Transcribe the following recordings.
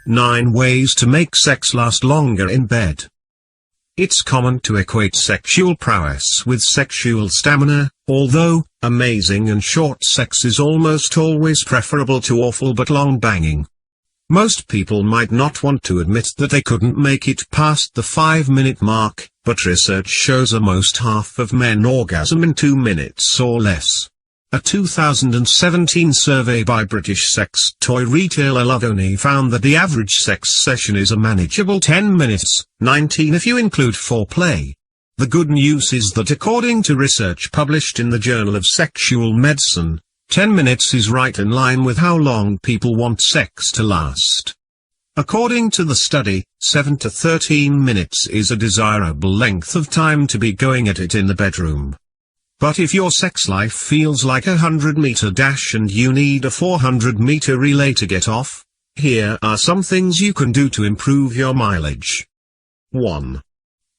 9 ways to make sex last longer in bed. It's common to equate sexual prowess with sexual stamina, although, amazing and short sex is almost always preferable to awful but long banging. Most people might not want to admit that they couldn't make it past the 5-minute mark, but research shows almost half of men orgasm in 2 minutes or less. A 2017 survey by British sex toy retailer Lovony found that the average sex session is a manageable 10 minutes, 19 if you include foreplay. The good news is that according to research published in the Journal of Sexual Medicine, 10 minutes is right in line with how long people want sex to last. According to the study, 7 to 13 minutes is a desirable length of time to be going at it in the bedroom. But if your sex life feels like a 100-meter dash and you need a 400-meter relay to get off, here are some things you can do to improve your mileage. 1.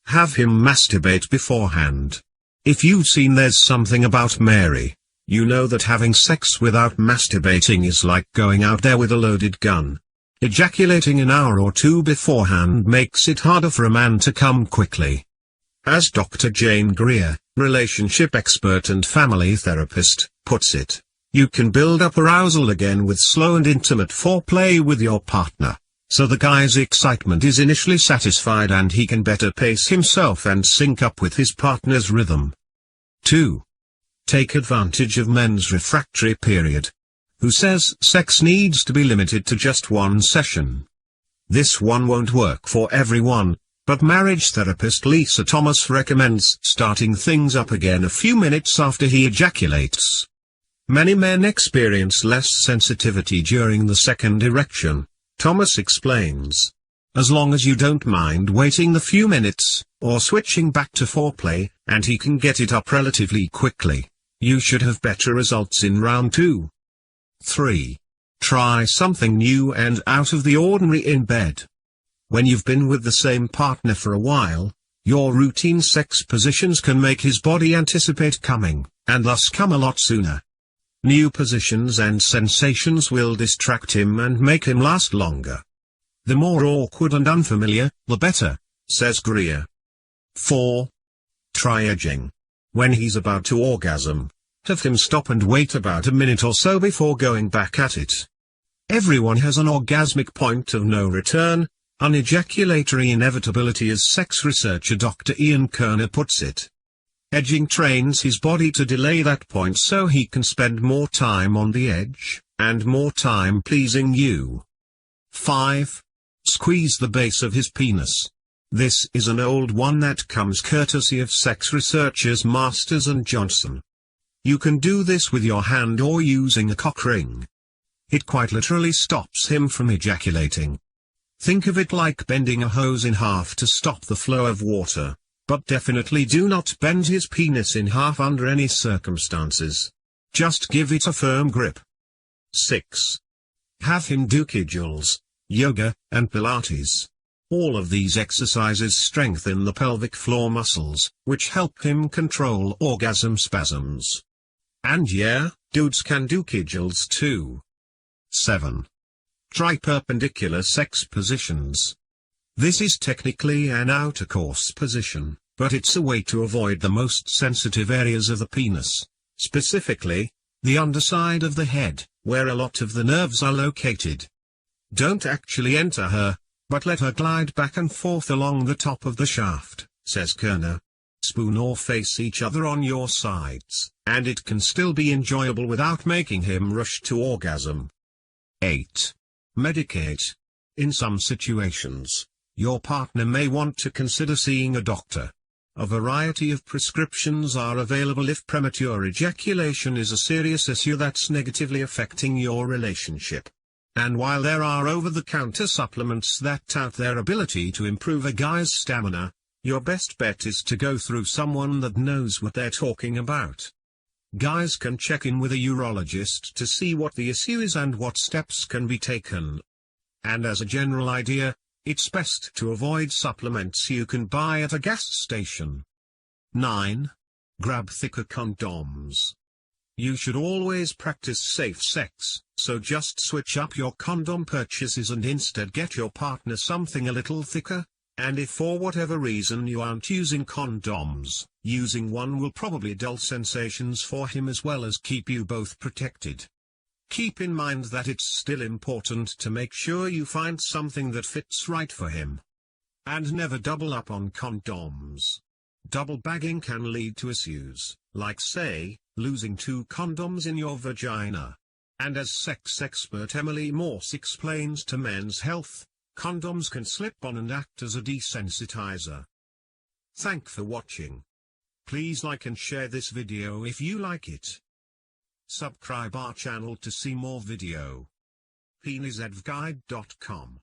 Have him masturbate beforehand. If you've seen There's Something About Mary, you know that having sex without masturbating is like going out there with a loaded gun. Ejaculating an hour or two beforehand makes it harder for a man to come quickly. As Dr. Jane Greer, relationship expert and family therapist, puts it, you can build up arousal again with slow and intimate foreplay with your partner, so the guy's excitement is initially satisfied and he can better pace himself and sync up with his partner's rhythm. 2. Take advantage of men's refractory period. Who says sex needs to be limited to just one session? This one won't work for everyone, but marriage therapist Lisa Thomas recommends starting things up again a few minutes after he ejaculates. Many men experience less sensitivity during the second erection, Thomas explains. As long as you don't mind waiting the few minutes, or switching back to foreplay, and he can get it up relatively quickly, you should have better results in round 2. 3. Try something new and out of the ordinary in bed. When you've been with the same partner for a while, your routine sex positions can make his body anticipate coming, and thus come a lot sooner. New positions and sensations will distract him and make him last longer. The more awkward and unfamiliar, the better, says Greer. 4. Try edging. When he's about to orgasm, have him stop and wait about a minute or so before going back at it. Everyone has an orgasmic point of no return, an ejaculatory inevitability, as sex researcher Dr. Ian Kerner puts it. Edging trains his body to delay that point so he can spend more time on the edge, and more time pleasing you. 5. Squeeze the base of his penis. This is an old one that comes courtesy of sex researchers Masters and Johnson. You can do this with your hand or using a cock ring. It quite literally stops him from ejaculating. Think of it like bending a hose in half to stop the flow of water, but definitely do not bend his penis in half under any circumstances. Just give it a firm grip. 6. Have him do Kegels, yoga, and Pilates. All of these exercises strengthen the pelvic floor muscles, which help him control orgasm spasms. And yeah, dudes can do Kegels too. 7. Try perpendicular sex positions. This is technically an out-of-course position, but it's a way to avoid the most sensitive areas of the penis, specifically, the underside of the head, where a lot of the nerves are located. Don't actually enter her, but let her glide back and forth along the top of the shaft, says Kerner. Spoon or face each other on your sides, and it can still be enjoyable without making him rush to orgasm. 8. Medicate. In some situations, your partner may want to consider seeing a doctor. A variety of prescriptions are available if premature ejaculation is a serious issue that's negatively affecting your relationship. And while there are over-the-counter supplements that tout their ability to improve a guy's stamina, your best bet is to go through someone that knows what they're talking about. Guys can check in with a urologist to see what the issue is and what steps can be taken. And as a general idea, it's best to avoid supplements you can buy at a gas station. 9. Grab thicker condoms. You should always practice safe sex, so just switch up your condom purchases and instead get your partner something a little thicker. And if for whatever reason you aren't using condoms, using one will probably dull sensations for him as well as keep you both protected. Keep in mind that it's still important to make sure you find something that fits right for him. And never double up on condoms. Double bagging can lead to issues, like say, losing 2 condoms in your vagina. And as sex expert Emily Morse explains to Men's Health, condoms can slip on and act as a desensitizer. Thanks for watching. Please like and share this video if you like it. Subscribe our channel to see more video. PenisEdvGuide.com